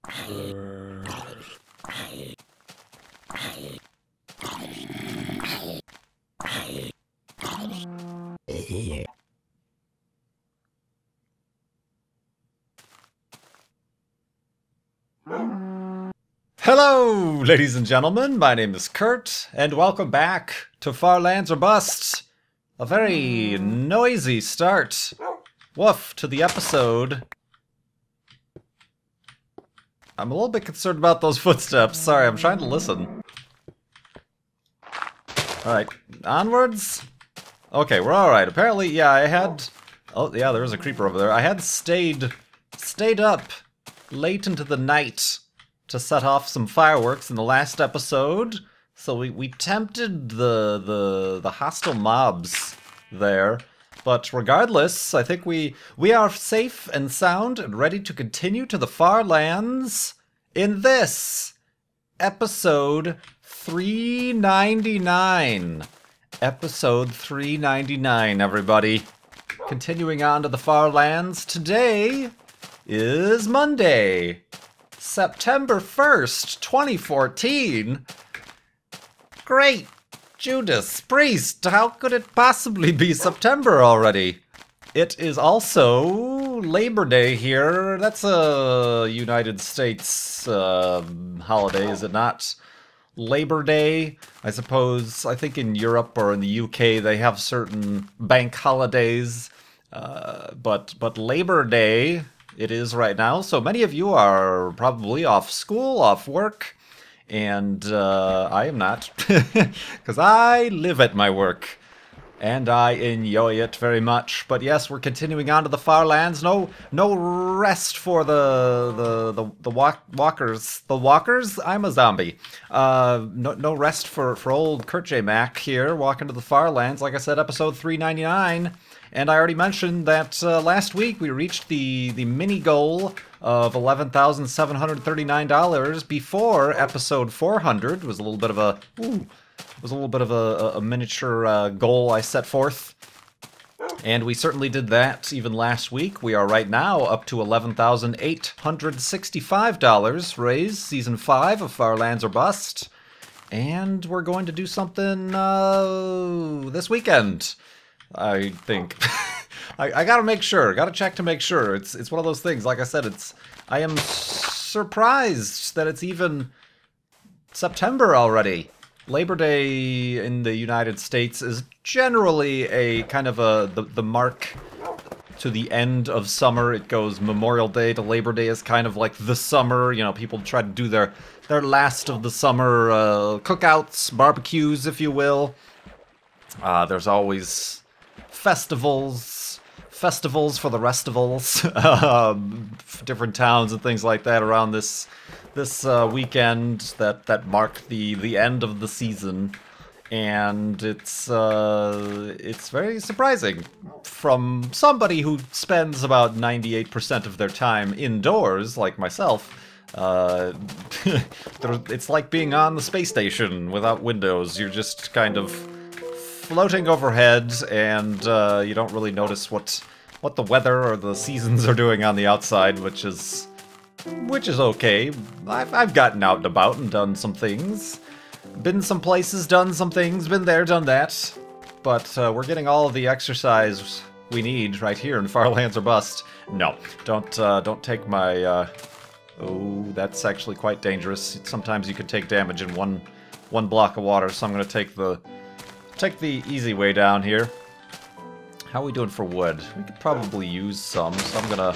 Hello, ladies and gentlemen, my name is Kurt, and welcome back to Far Lands or Bust. A very noisy start, woof, to the episode. I'm a little bit concerned about those footsteps. Sorry, I'm trying to listen. Alright, onwards? Okay, we're alright. Apparently, yeah, I had... Oh, yeah, there was a creeper over there. I had stayed up late into the night to set off some fireworks in the last episode. So we tempted the hostile mobs there. But regardless, I think we are safe and sound and ready to continue to the far lands in this episode 399. Episode 399, everybody. Continuing on to the far lands, today is Monday, September 1st, 2014. Great! Judas Priest, how could it possibly be September already? It is also Labor Day here. That's a United States holiday, is it not? Labor Day, I suppose. I think in Europe or in the UK they have certain bank holidays. But Labor Day it is right now. So many of you are probably off school, off work. And I am not, because I live at my work, and I enjoy it very much. But yes, we're continuing on to the far lands. No rest for the walkers. The walkers? I'm a zombie. No rest for old KurtJMac here, walking to the far lands. Like I said, episode 399. And I already mentioned that last week we reached the mini goal of $11,739 before episode 400. It was a little bit of a miniature goal I set forth, and we certainly did that even last week. We are right now up to $11,865 raised, season 5 of Far Lands or Bust, and we're going to do something this weekend. I think. I gotta make sure. Gotta check to make sure. It's one of those things. Like I said, I am surprised that it's even September already. Labor Day in the United States is generally a kind of the mark to the end of summer. It goes Memorial Day to Labor Day is kind of like the summer. You know, people try to do their last of the summer cookouts, barbecues, if you will. There's always festivals for the restivals, different towns and things like that around this weekend that mark the end of the season, and it's very surprising from somebody who spends about 98% of their time indoors, like myself. It's like being on the space station without windows. You're just kind of floating overhead, and you don't really notice what the weather or the seasons are doing on the outside, which is okay. I've gotten out and about and done some things, been some places, done some things, been there, done that. But we're getting all of the exercise we need right here in Far Lands or Bust. No, don't take my. Oh, that's actually quite dangerous. Sometimes you can take damage in one block of water, so I'm going to take the easy way down here. How are we doing for wood? We could probably use some, so I'm gonna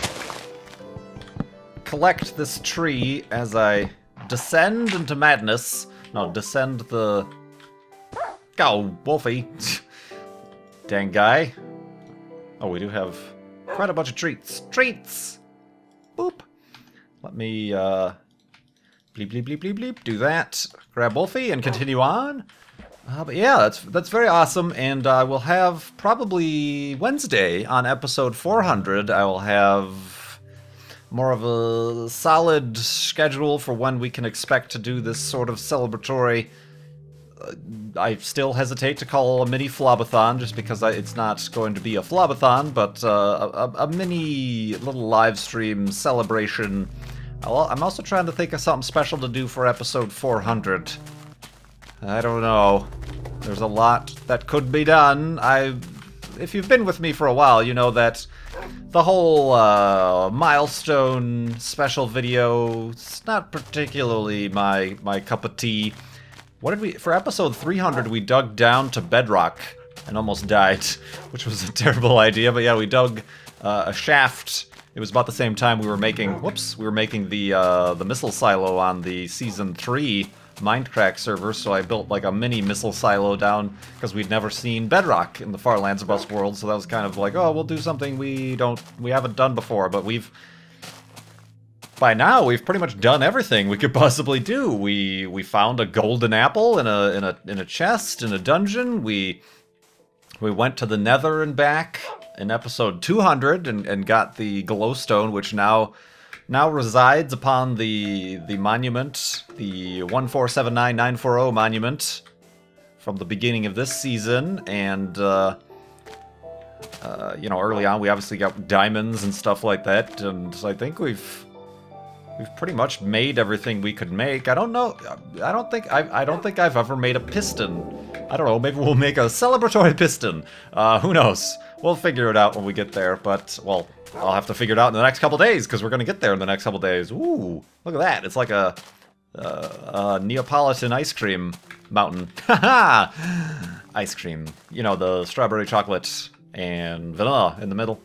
collect this tree as I descend into madness. No, descend the... Go, Wolfie. Dang guy. Oh, we do have quite a bunch of treats. Treats! Boop. Let me, bleep, bleep, bleep, bleep, bleep. Do that. Grab Wolfie and continue on. But yeah, that's very awesome, and I will have probably Wednesday on episode 400. I will have more of a solid schedule for when we can expect to do this sort of celebratory. I still hesitate to call a mini flobathon just because it's not going to be a flobathon, but a mini little live stream celebration I'm also trying to think of something special to do for episode 400. I don't know. There's a lot that could be done. If you've been with me for a while, you know that the whole milestone special video, it's not particularly my cup of tea. What did we, for episode 300, we dug down to bedrock and almost died, which was a terrible idea, but yeah, we dug a shaft. It was about the same time we were making, we were making the missile silo on the Season 3 Mindcrack server, so I built like a mini missile silo down because we'd never seen bedrock in the Far Lands of Us world, so that was kind of like, oh, we'll do something we haven't done before, but by now we've pretty much done everything we could possibly do. We found a golden apple in a chest in a dungeon. We went to the Nether and back in episode 200 and got the glowstone, which now resides upon the monument, the 1479940 monument from the beginning of this season. And you know, early on we obviously got diamonds and stuff like that, and I think we've pretty much made everything we could make. I don't know. I don't think I've ever made a piston. I don't know. Maybe we'll make a celebratory piston. Who knows? We'll figure it out when we get there. But well, I'll have to figure it out in the next couple days because we're gonna get there in the next couple days. Ooh, look at that! It's like a Neapolitan ice cream mountain. Haha! Ice cream. You know, the strawberry chocolate and vanilla in the middle.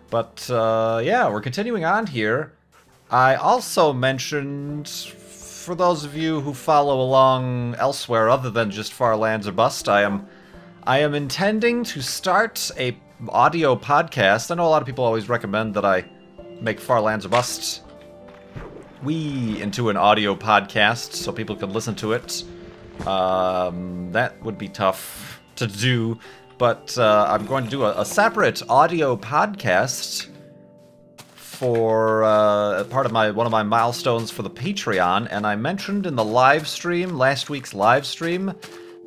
But yeah, we're continuing on here. I also mentioned, for those of you who follow along elsewhere other than just Far Lands or Bust, I am intending to start a audio podcast. I know a lot of people always recommend that I make Far Lands or Bust into an audio podcast so people can listen to it. That would be tough to do, but I'm going to do a separate audio podcast for part of one of my milestones for the Patreon, and I mentioned in the live stream, last week's live stream,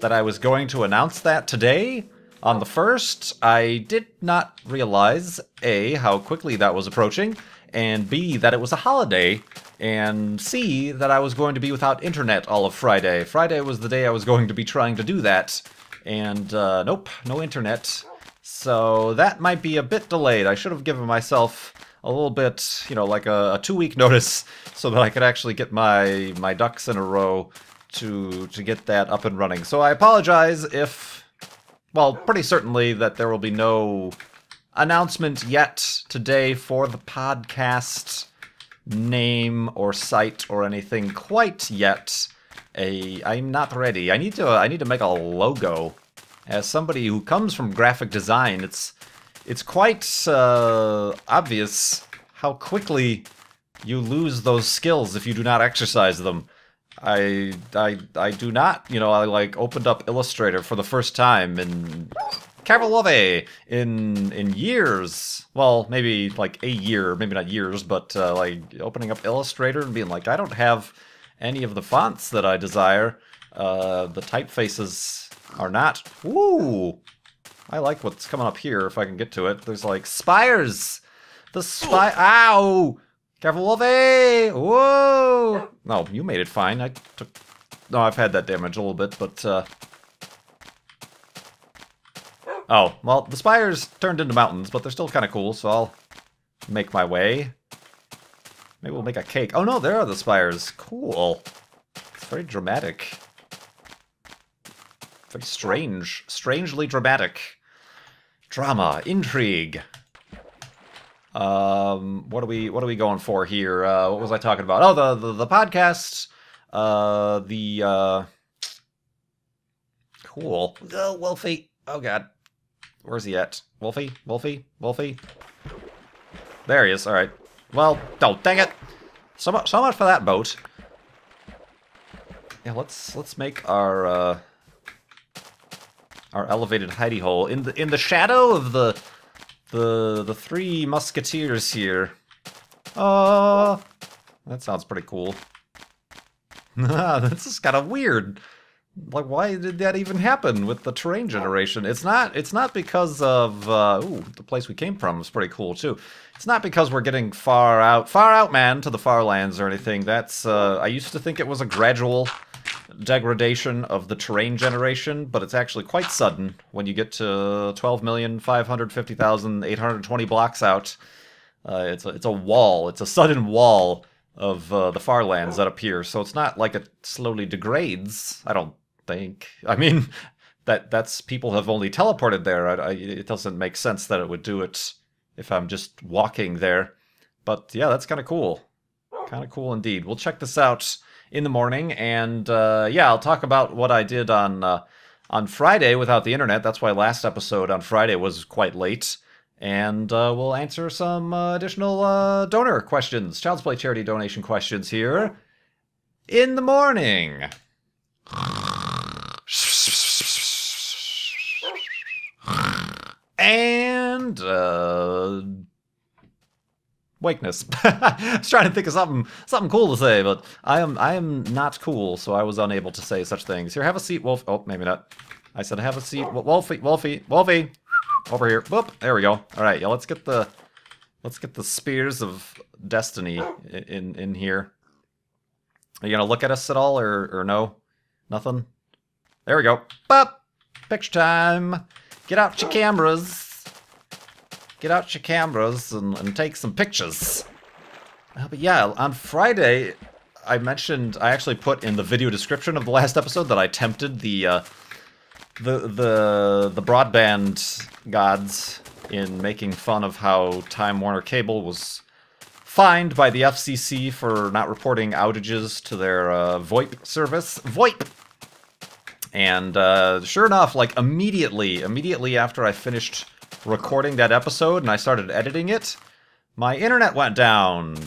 that I was going to announce that today on the 1st. I did not realize, A, how quickly that was approaching, and B, that it was a holiday, and C, that I was going to be without internet all of Friday. Friday was the day I was going to be trying to do that, and nope, no internet. So that might be a bit delayed. I should have given myself a little bit, you know, like a 2-week notice so that I could actually get my ducks in a row to get that up and running. So I apologize if, well, pretty certainly that there will be no announcement yet today for the podcast name or site or anything quite yet. I'm not ready. I need to make a logo. As somebody who comes from graphic design, it's quite obvious how quickly you lose those skills if you do not exercise them. I do not, you know, I like opened up Illustrator for the first time in Cavalove in years. Well, maybe like a year, maybe not years, but like opening up Illustrator and being like, I don't have any of the fonts that I desire. The typefaces are not. Ooh, I like what's coming up here if I can get to it. There's like spires. The spire. Ow! Cavalove! Whoa! No, you made it fine. No, I've had that damage a little bit, but oh, well, the spires turned into mountains, but they're still kind of cool, so I'll make my way. Maybe we'll make a cake. Oh no, there are the spires. Cool. It's very dramatic. Very strange. Strangely dramatic. Drama. Intrigue. What are we going for here? What was I talking about? Oh, the podcast. Cool. Oh, Wolfie. Oh god. Where's he at? Wolfie? Wolfie? Wolfie? There he is. Alright. Well, oh, dang it. So much for that boat. Yeah, let's make our elevated hidey hole in the shadow of the three musketeers here. Oh, that sounds pretty cool. This is kind of weird. Like, why did that even happen with the terrain generation? It's not because of, ooh, the place we came from was pretty cool, too. It's not because we're getting far out, man, to the far lands or anything. That's, I used to think it was a gradual degradation of the terrain generation, but it's actually quite sudden when you get to 12,550,820 blocks out. It's a wall. It's a sudden wall of the far lands that appear. So it's not like it slowly degrades, I don't think. I mean, that's people have only teleported there. It doesn't make sense that it would do it if I'm just walking there. But yeah, that's kind of cool. Kind of cool indeed. We'll check this out in the morning, and yeah, I'll talk about what I did on Friday without the internet. That's why last episode on Friday was quite late. And we'll answer some additional donor questions, Child's Play charity donation questions here in the morning. And wakeness. I was trying to think of something cool to say, but I am not cool, so I was unable to say such things. Here, have a seat, Wolf. Oh, maybe not. I said have a seat, Wolfie. Over here. Whoop. There we go. All right, yeah. Let's get the spears of destiny in here. Are you gonna look at us at all, or no? Nothing. There we go. Bop. Picture time. Get out your cameras. Get out your cameras and take some pictures. But yeah, on Friday, I actually put in the video description of the last episode that I tempted the broadband gods in making fun of how Time Warner Cable was fined by the FCC for not reporting outages to their VoIP service. VoIP! And sure enough, like immediately after I finished recording that episode and I started editing it, my internet went down.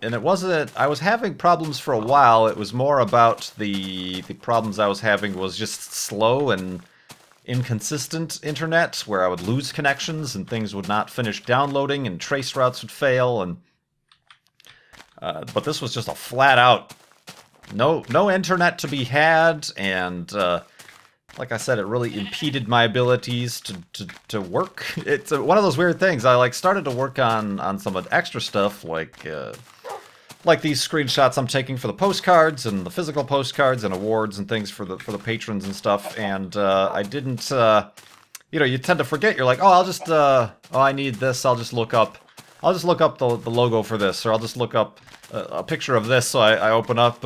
And it wasn't, I was having problems for a while. It was more about the problems I was having was just slow and inconsistent internet, where I would lose connections and things would not finish downloading and trace routes would fail. And but this was just a flat out no internet to be had, and like I said, it really impeded my abilities to work. It's one of those weird things. I started to work on some extra stuff, like these screenshots I'm taking for the postcards and the physical postcards and awards and things for the patrons and stuff. And I didn't, you tend to forget. You're like, oh, I'll just, oh, I need this. I'll just look up the logo for this, or I'll just look up a picture of this. So I open up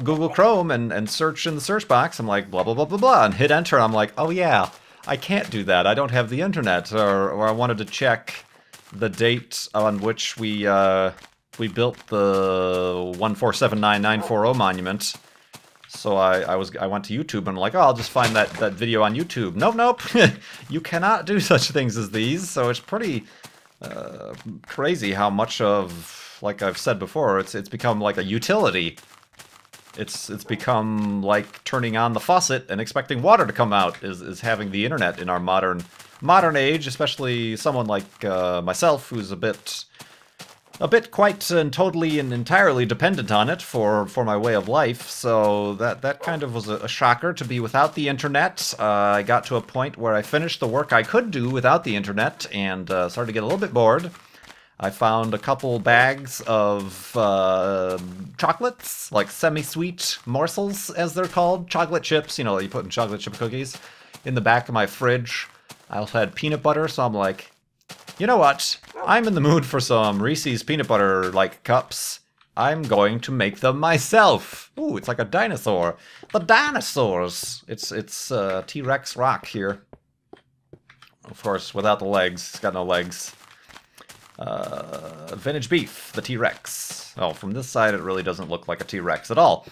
Google Chrome and search in the search box. I'm like, blah blah blah blah blah, and hit enter. I'm like, oh yeah, I can't do that. I don't have the internet. Or I wanted to check the date on which we built the 1479940 monument. So I went to YouTube and I'm like, oh, I'll just find that video on YouTube. Nope. You cannot do such things as these. So it's pretty crazy how much of, like I've said before, it's become like a utility. It's become like turning on the faucet and expecting water to come out is having the internet in our modern age, especially someone like myself, who's a bit quite and totally and entirely dependent on it for my way of life. So that kind of was a shocker to be without the internet. I got to a point where I finished the work I could do without the internet and started to get a little bit bored. I found a couple bags of chocolates, like semi-sweet morsels, as they're called. Chocolate chips, you put in chocolate chip cookies, in the back of my fridge. I also had peanut butter, so I'm like, you know what? I'm in the mood for some Reese's peanut butter, cups. I'm going to make them myself. Ooh, it's like a dinosaur. The dinosaurs! It's T-Rex rock here. Of course, without the legs. It's got no legs. Vintage beef, the T-Rex. Oh, from this side, it really doesn't look like a T-Rex at all.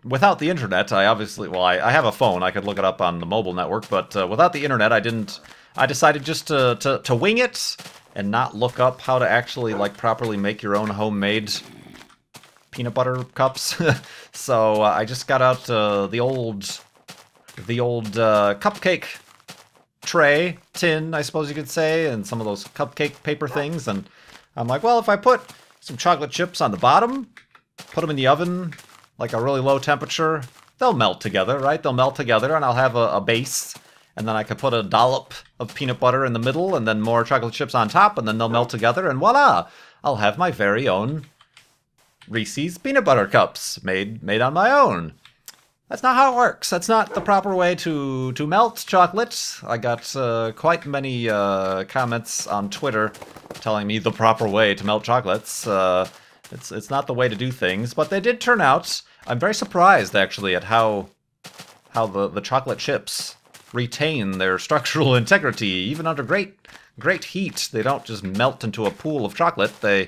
Without the internet, I have a phone. I could look it up on the mobile network, but without the internet, I decided just to wing it and not look up how to actually properly make your own homemade peanut butter cups. So I just got out the old cupcake tray, tin, I suppose you could say, and some of those cupcake paper things. And I'm like, well, if I put some chocolate chips on the bottom, put them in the oven like a really low temperature, they'll melt together, right? They'll melt together, and I'll have a base, and then I could put a dollop of peanut butter in the middle, and then more chocolate chips on top, and then they'll melt together, and voila! I'll have my very own Reese's peanut butter cups made on my own. That's not how it works. That's not the proper way to melt chocolate. I got quite many comments on Twitter telling me the proper way to melt chocolates. It's not the way to do things, but they did turn out. I'm very surprised, actually, at how the chocolate chips retain their structural integrity, even under great heat. They don't just melt into a pool of chocolate. They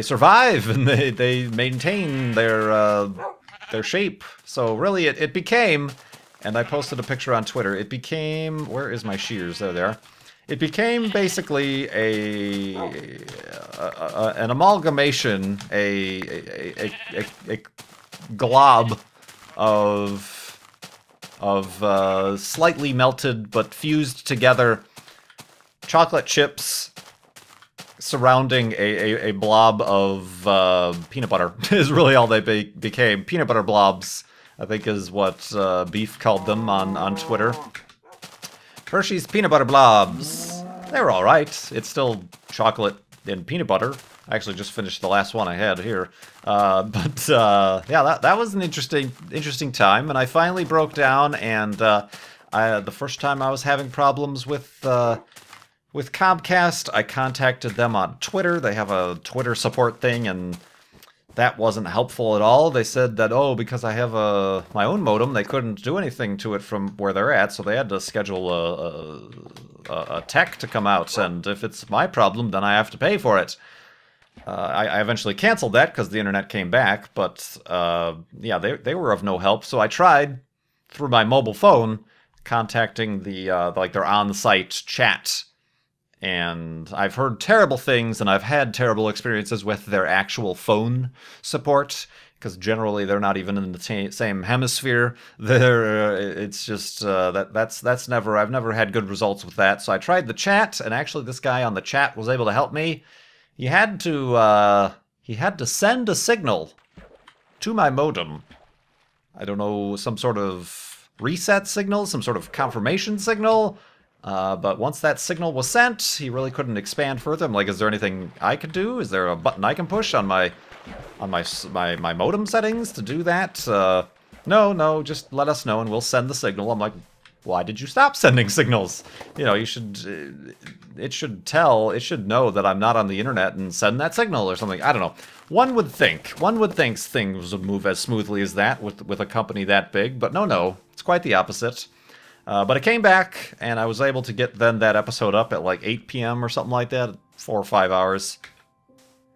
survive, and they maintain their shape. So really, it became, and I posted a picture on Twitter, it became, where is my shears? There they are. It became basically an amalgamation, a glob of slightly melted but fused together chocolate chips surrounding a blob of peanut butter is really all they became. Peanut butter blobs, I think, is what Beef called them on Twitter. Hershey's peanut butter blobs. They were alright. It's still chocolate and peanut butter. I actually just finished the last one I had here. Yeah, that was an interesting time, and I finally broke down, and the first time I was having problems with Comcast, I contacted them on Twitter. They have a Twitter support thing, and that wasn't helpful at all. They said that, oh, because I have my own modem, they couldn't do anything to it from where they're at, so they had to schedule a tech to come out, and if it's my problem, then I have to pay for it. I eventually canceled that because the internet came back, but yeah, they were of no help, so I tried, through my mobile phone, contacting like their on-site chat. And I've heard terrible things, and I've had terrible experiences with their actual phone support, because generally they're not even in the same hemisphere. It's just, I've never had good results with that. So I tried the chat, and actually this guy on the chat was able to help me. He had to send a signal to my modem. I don't know, some sort of reset signal, some sort of confirmation signal. But once that signal was sent, he really couldn't expand further. I'm like, is there anything I could do? Is there a button I can push on my modem settings to do that? No, just let us know and we'll send the signal. I'm like, why did you stop sending signals? You know, it should know that I'm not on the internet and send that signal or something. I don't know. One would think things would move as smoothly as that with a company that big, but no, it's quite the opposite. But it came back, and I was able to get then that episode up at like 8 p.m. or something like that, 4 or 5 hours.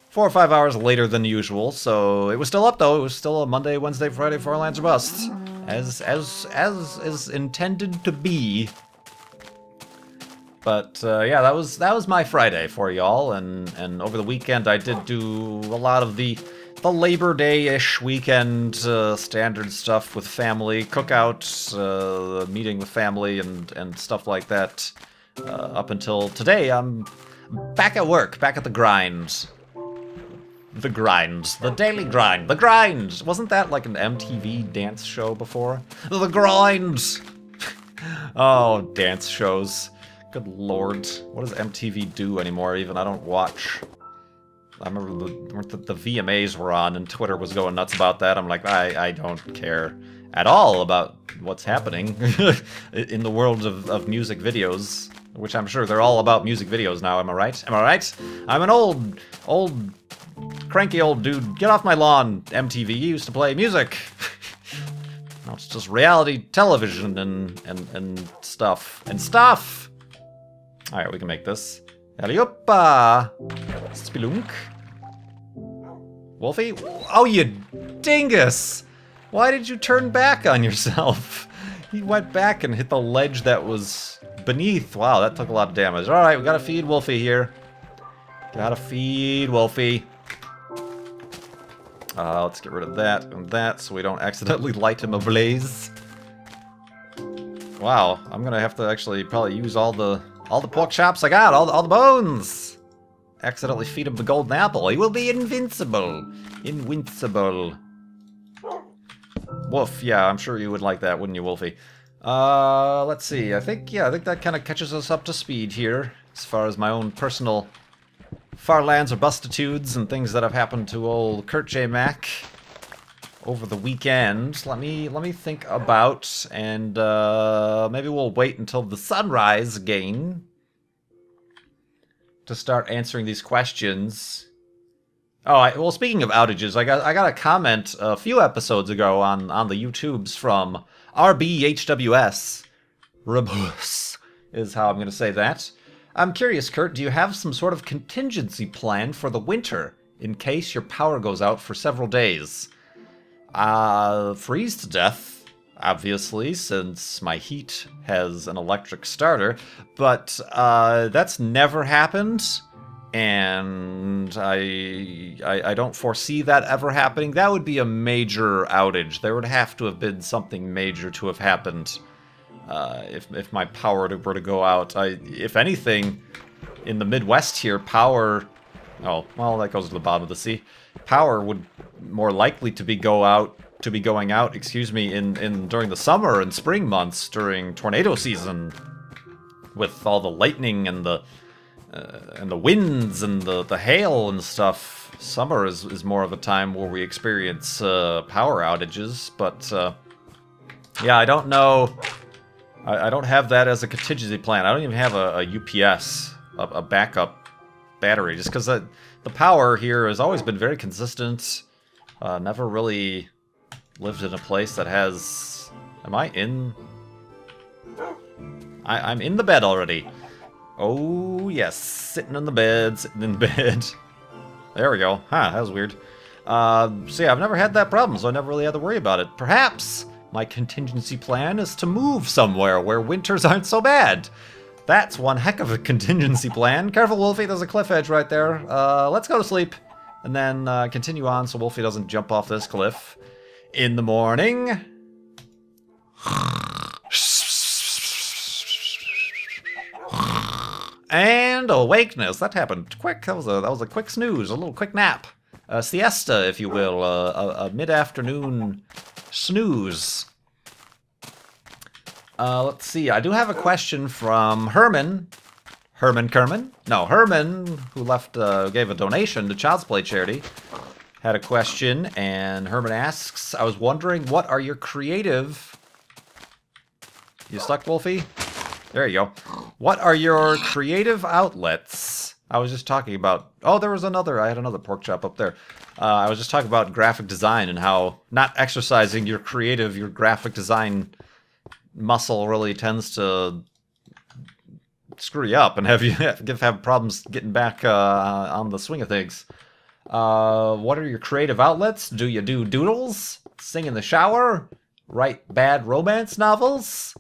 4 or 5 hours later than usual, so it was still up though. It was still a Monday, Wednesday, Friday, Four Lands or Bust, as is intended to be. But yeah, that was my Friday for y'all, and over the weekend I did do a lot of the Labor Day-ish weekend standard stuff with family, cookouts, meeting with family, and stuff like that. Up until today, I'm back at work, back at the grind. The daily grind, the grind! Wasn't that like an MTV dance show before? The grind! Oh, dance shows. Good lord. What does MTV do anymore even? I don't watch. I remember the VMAs were on and Twitter was going nuts about that. I'm like, I don't care at all about what's happening in the world of music videos, which I'm sure they're all about music videos now, am I right? Am I right? I'm an old, cranky old dude. Get off my lawn, MTV. You used to play music. Now it's just reality television and stuff. Alright, we can make this. Alley-oppa! Spelunk. Wolfie? Oh, you dingus! Why did you turn back on yourself? He went back and hit the ledge that was beneath. Wow, that took a lot of damage. Alright, we gotta feed Wolfie here. Gotta feed Wolfie. Let's get rid of that and that so we don't accidentally light him ablaze. Wow, I'm gonna have to actually probably use all the pork chops I got, all the bones. Accidentally feed him the golden apple. He will be invincible. Invincible. Woof, yeah, I'm sure you would like that, wouldn't you, Wolfie? Let's see, I think that kind of catches us up to speed here, as far as my own personal Farlands or bustitudes and things that have happened to old KurtJMac over the weekend. Let me think about, and maybe we'll wait until the sunrise again to start answering these questions. Oh, well, speaking of outages, I got a comment a few episodes ago on the YouTubes from RBHWS. Rebus is how I'm going to say that. I'm curious, Kurt, do you have some sort of contingency plan for the winter in case your power goes out for several days? Freeze to death, obviously, since my heat has an electric starter, but that's never happened. And I don't foresee that ever happening. That would be a major outage. There would have to have been something major to have happened if my power were to go out. If anything, in the Midwest here, power... Oh, well, that goes to the bottom of the sea. Power would more likely to be going out, excuse me, during the summer and spring months, during tornado season, with all the lightning and the winds and the hail and stuff. Summer is more of a time where we experience power outages, but yeah, I don't know. I don't have that as a contingency plan. I don't even have a UPS, a backup battery, just because the power here has always been very consistent. Never really lived in a place that has... Am I in? I'm in the bed already. Oh, yes. Sitting in the bed, sitting in the bed. There we go. Huh, that was weird. So yeah, I've never had that problem, so I never really had to worry about it. Perhaps my contingency plan is to move somewhere where winters aren't so bad. That's one heck of a contingency plan. Careful, Wolfie, there's a cliff edge right there. Let's go to sleep, and then continue on so Wolfie doesn't jump off this cliff in the morning. And awakeness. That happened quick. That was a quick snooze, a little quick nap. A siesta, if you will. A mid-afternoon snooze. Let's see. I do have a question from Herman. Herman Kerman? No, Herman, who gave a donation to Child's Play charity, had a question, and Herman asks, I was wondering, what are your creative... You stuck, Wolfie? There you go. What are your creative outlets? I was just talking about... Oh, there was another... I had another pork chop up there. I was just talking about graphic design and how not exercising your graphic design muscle really tends to screw you up and have you have problems getting back on the swing of things. What are your creative outlets? Do you do doodles? Sing in the shower? Write bad romance novels?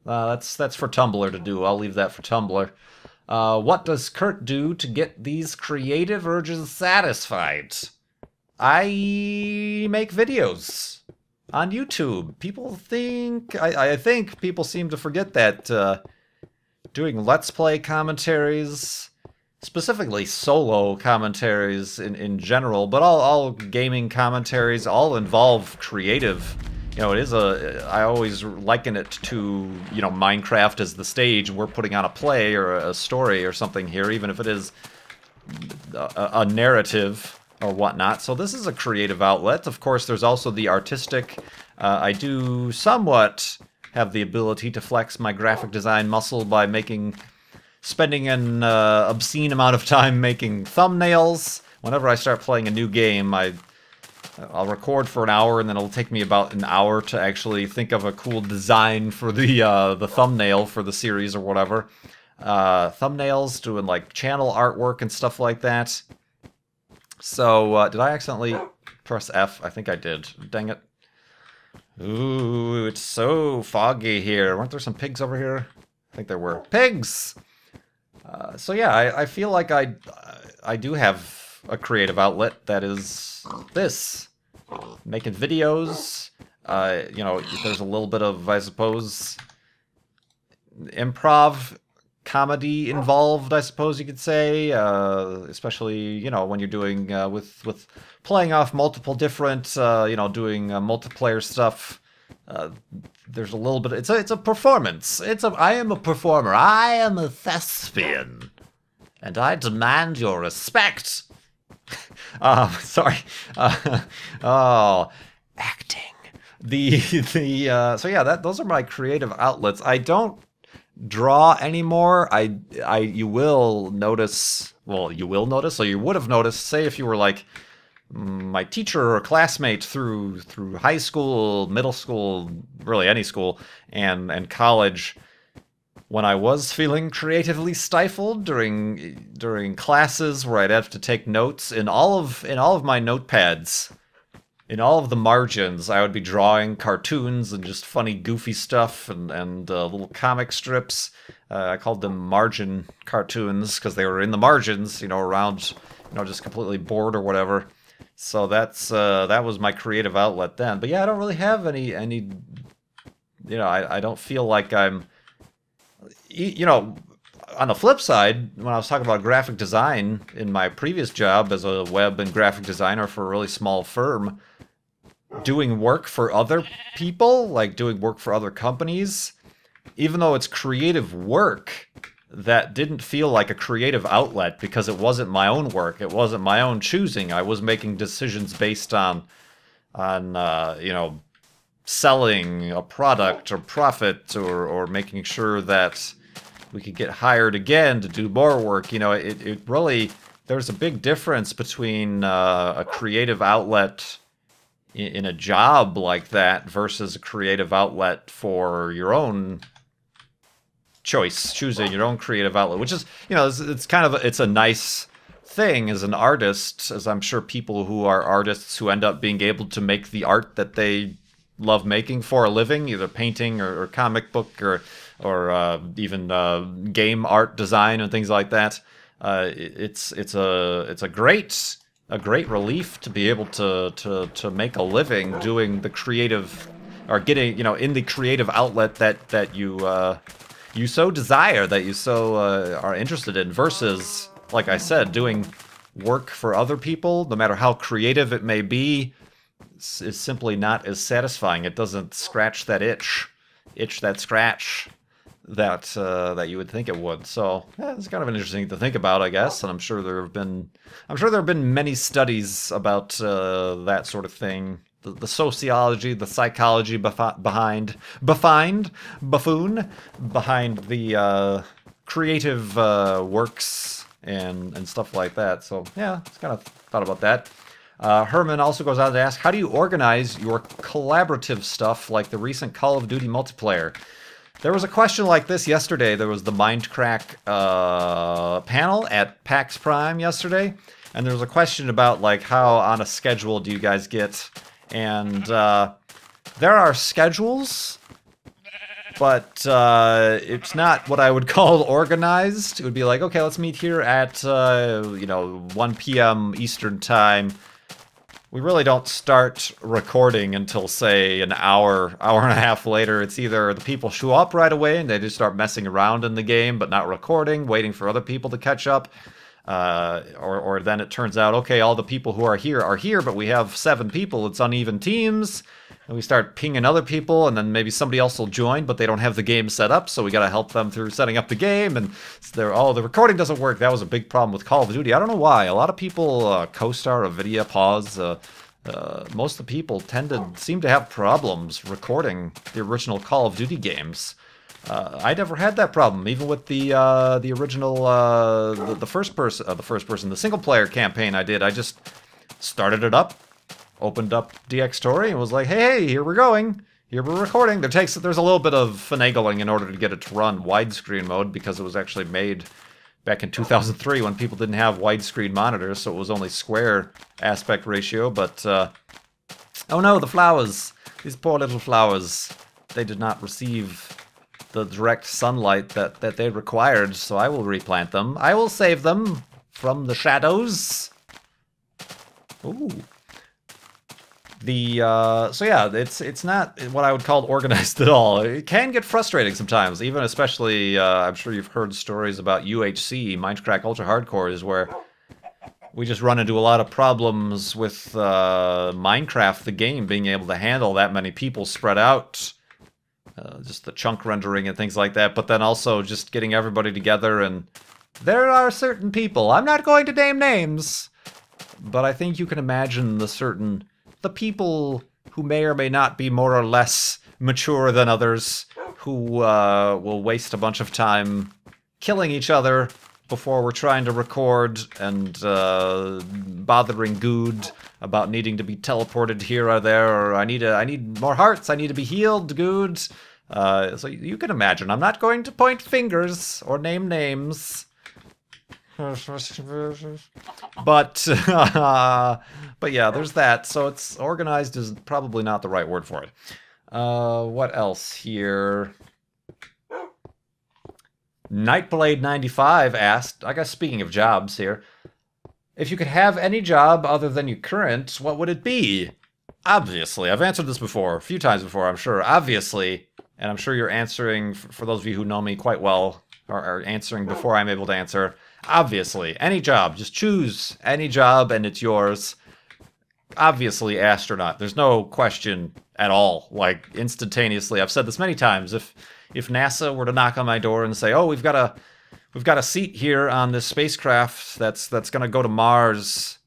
That's for Tumblr to do. I'll leave that for Tumblr. What does Kurt do to get these creative urges satisfied? I make videos on YouTube. People think... I think people seem to forget that doing Let's Play commentaries, specifically solo commentaries in general, but all gaming commentaries all involve creative... You know, it is I always liken it to, you know, Minecraft as the stage, and we're putting on a play or a story or something here, even if it is a narrative or whatnot. So this is a creative outlet. Of course, there's also the artistic. I do somewhat have the ability to flex my graphic design muscle by spending an obscene amount of time making thumbnails. Whenever I start playing a new game, I'll record for an hour, and then it'll take me about an hour to actually think of a cool design for the thumbnail for the series or whatever. Thumbnails, doing like channel artwork and stuff like that. So, did I accidentally press F? I think I did. Dang it. Ooh, it's so foggy here. Weren't there some pigs over here? I think there were. Pigs! So yeah, I feel like I do have a creative outlet that is this. Making videos. You know, there's a little bit of, I suppose, improv comedy involved, I suppose you could say, especially, you know, when you're doing with playing off multiple different, you know, doing multiplayer stuff. There's a little bit. It's a performance. I am a performer. I am a thespian, and I demand your respect. Sorry. Oh, acting. So yeah, those are my creative outlets. I don't draw anymore. You will notice. Well, you will notice, or you would have noticed. Say if you were like my teacher or classmate through high school, middle school, really any school, and college. When I was feeling creatively stifled during classes where I'd have to take notes in all of my notepads, in all of the margins, I would be drawing cartoons and just funny, goofy stuff and little comic strips. I called them margin cartoons because they were in the margins, you know, around, you know, just completely bored or whatever. So that was my creative outlet then. But yeah, I don't really have any, you know, I don't feel like I'm, you know, on the flip side, when I was talking about graphic design in my previous job as a web and graphic designer for a really small firm, doing work for other people, like doing work for other companies, even though it's creative work, that didn't feel like a creative outlet because it wasn't my own work. It wasn't my own choosing. I was making decisions based on you know, selling a product or profit or making sure that we could get hired again to do more work. You know, it really, there's a big difference between a creative outlet in a job like that versus a creative outlet for your own choice, choosing your own creative outlet, which is, you know, it's kind of, it's a nice thing as an artist, as I'm sure people who are artists who end up being able to make the art that they love making for a living, either painting or comic book or even game art design and things like that. It's a great relief to be able to make a living doing the creative, or getting, you know, in the creative outlet that you so desire, that you so are interested in, versus, like I said, doing work for other people, no matter how creative it may be, is simply not as satisfying. It doesn't scratch that itch that scratch that you would think it would. So yeah, it's kind of interesting to think about, I guess. And I'm sure there have been many studies about that sort of thing. The sociology, the psychology behind the creative works and stuff like that. So yeah, it's kind of thought about that. Herman also goes on to ask, how do you organize your collaborative stuff like the recent Call of Duty multiplayer? There was a question like this yesterday. There was the Mindcrack panel at PAX Prime yesterday, and there was a question about, like, how on a schedule do you guys get? And there are schedules, but it's not what I would call organized. It would be like, okay, let's meet here at, you know, 1 p.m. Eastern Time. We really don't start recording until, say, an hour and a half later. It's either the people show up right away and they just start messing around in the game but not recording, waiting for other people to catch up. Or then it turns out, okay, all the people who are here, but we have 7 people. It's uneven teams. And we start pinging other people, and then maybe somebody else will join, but they don't have the game set up, so we gotta help them through setting up the game, and they're, oh, the recording doesn't work. That was a big problem with Call of Duty. I don't know why. A lot of people co-star, Nvidia, pause. Most of the people seem to have problems recording the original Call of Duty games. I never had that problem, even with the original, the first person, the single player campaign I did. I just started it up, opened up DX Story, and was like, hey, here we're going. Here we're recording. There's a little bit of finagling in order to get it to run widescreen mode, because it was actually made back in 2003 when people didn't have widescreen monitors, so it was only square aspect ratio. But, oh no, the flowers. These poor little flowers. They did not receive the direct sunlight that they required, so I will replant them. I will save them from the shadows. Ooh. So yeah, it's not what I would call organized at all. It can get frustrating sometimes, even especially, I'm sure you've heard stories about UHC, Minecraft Ultra Hardcore, where we just run into a lot of problems with Minecraft, the game, being able to handle that many people spread out. Just the chunk rendering and things like that, but then also just getting everybody together, and there are certain people, I'm not going to name names, but I think you can imagine the people who may or may not be more or less mature than others, who will waste a bunch of time killing each other before we're trying to record, and bothering Good about needing to be teleported here or there, or I need more hearts, I need to be healed, Good. So you can imagine, I'm not going to point fingers or name names. But yeah, there's that. So it's organized is probably not the right word for it. What else here? Nightblade95 asked, I guess speaking of jobs here, if you could have any job other than your current, what would it be? Obviously, I've answered this before, a few times before, I'm sure. Obviously, and I'm sure you're answering, for those of you who know me quite well, are answering before I'm able to answer. Obviously, any job. Just choose any job and it's yours. Obviously, astronaut. There's no question at all. Like, instantaneously. I've said this many times. If NASA were to knock on my door and say, "Oh, we've got a seat here on this spacecraft that's gonna go to Mars,"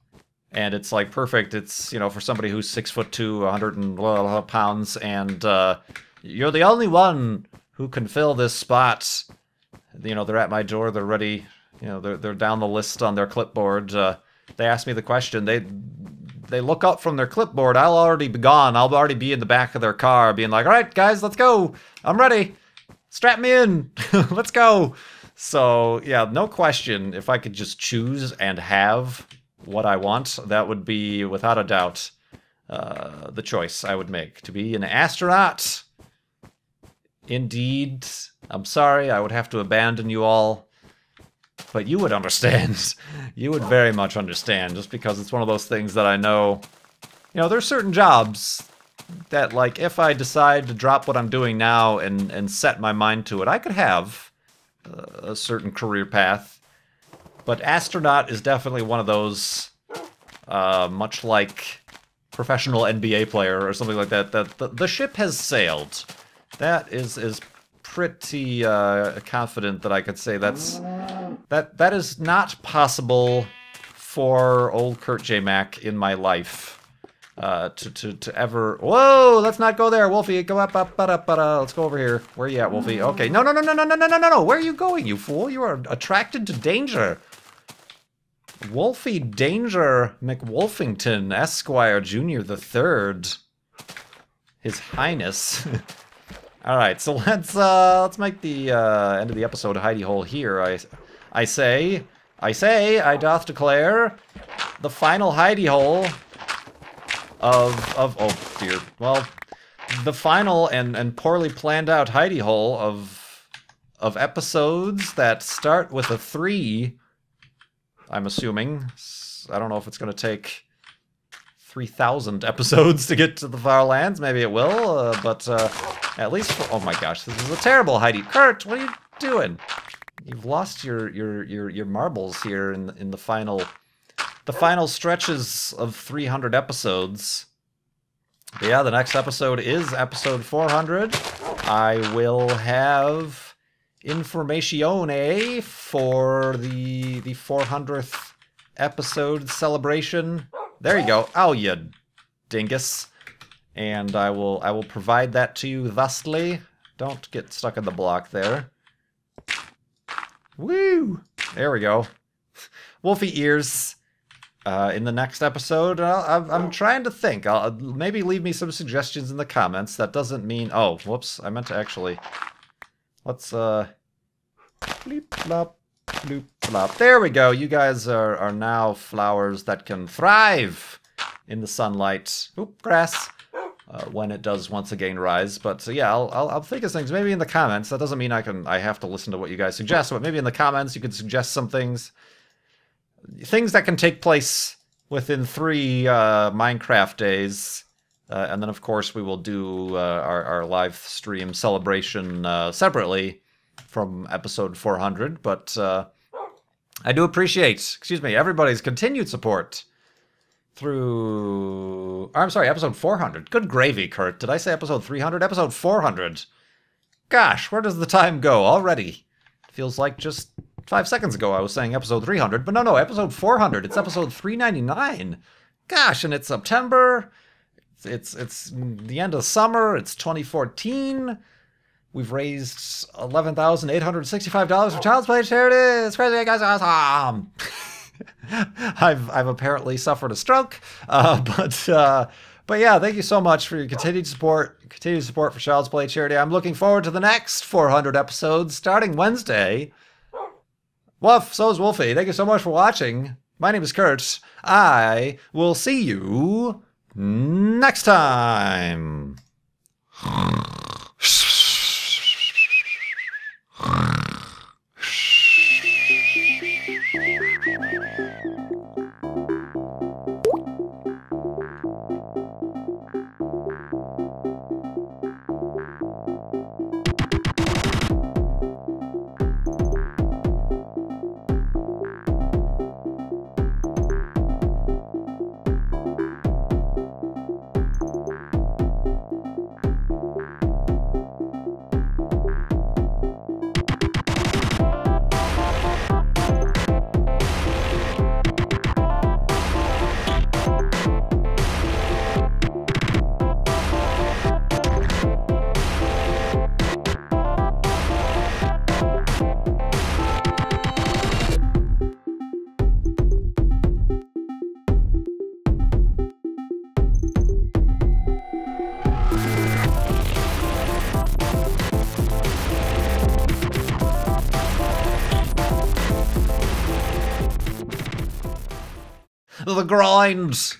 and it's like perfect. It's, you know, for somebody who's 6'2", 100 and pounds, and you're the only one who can fill this spot. You know, they're at my door. They're ready. You know, they're down the list on their clipboard. They ask me the question. They look up from their clipboard. I'll already be gone. I'll already be in the back of their car, being like, "All right, guys, let's go. I'm ready. Strap me in. Let's go." So yeah, no question. If I could just choose and have what I want, that would be without a doubt the choice I would make. To be an astronaut. Indeed. I'm sorry, I would have to abandon you all. But you would understand. You would very much understand, just because it's one of those things that I know. You know, there's certain jobs that, like, if I decide to drop what I'm doing now and set my mind to it, I could have a certain career path. But astronaut is definitely one of those, much like professional NBA player or something like that, that the ship has sailed. That is pretty confident that I could say that is not possible for old KurtJMac in my life. To ever... Whoa, let's not go there, Wolfie. Go up. Let's go over here. Where are you at, Wolfie? Okay, no. Where are you going, you fool? You are attracted to danger. Wolfie Danger McWolfington, Esquire Jr. the Third. His Highness. All right, so let's make the end of the episode hidey hole here. I say, I doth declare the final hidey hole of oh dear, well, the final and poorly planned out hidey hole of episodes that start with a 3. I'm assuming. I don't know if it's going to take 3,000 episodes to get to the Far Lands. Maybe it will, but at least for... Oh my gosh, this is a terrible hidey. Kurt, what are you doing? You've lost your marbles here in the final stretches of 300 episodes. But yeah, the next episode is episode 400. I will have information for the 400th episode celebration. There you go. Oh, you dingus. And I will provide that to you thusly. Don't get stuck in the block there. Woo! There we go. Wolfie ears. In the next episode, I'm trying to think. Maybe leave me some suggestions in the comments. That doesn't mean... Oh, whoops. I meant to actually... Let's, bleep, blop, bloop, blop. There we go. You guys are now flowers that can thrive in the sunlight. Oop, grass. When it does once again rise. But yeah, I'll think of things. Maybe in the comments. That doesn't mean I have to listen to what you guys suggest. But maybe in the comments you could suggest some things. Things that can take place within 3 Minecraft days. And then, of course, we will do our live stream celebration separately from episode 400. But I do appreciate, everybody's continued support through... I'm sorry, episode 400. Good gravy, Kurt. Did I say episode 300? Episode 400. Gosh, where does the time go already? Feels like just 5 seconds ago I was saying episode 300. But no, episode 400. It's episode 399. Gosh, and it's September... It's the end of summer. It's 2014. We've raised $11,865 for Child's Play charity. It's crazy, guys. Awesome. I've apparently suffered a stroke. But yeah, thank you so much for your continued support for Child's Play charity. I'm looking forward to the next 400 episodes starting Wednesday. Woof, so is Wolfie. Thank you so much for watching. My name is Kurt. I will see you next time. The grind.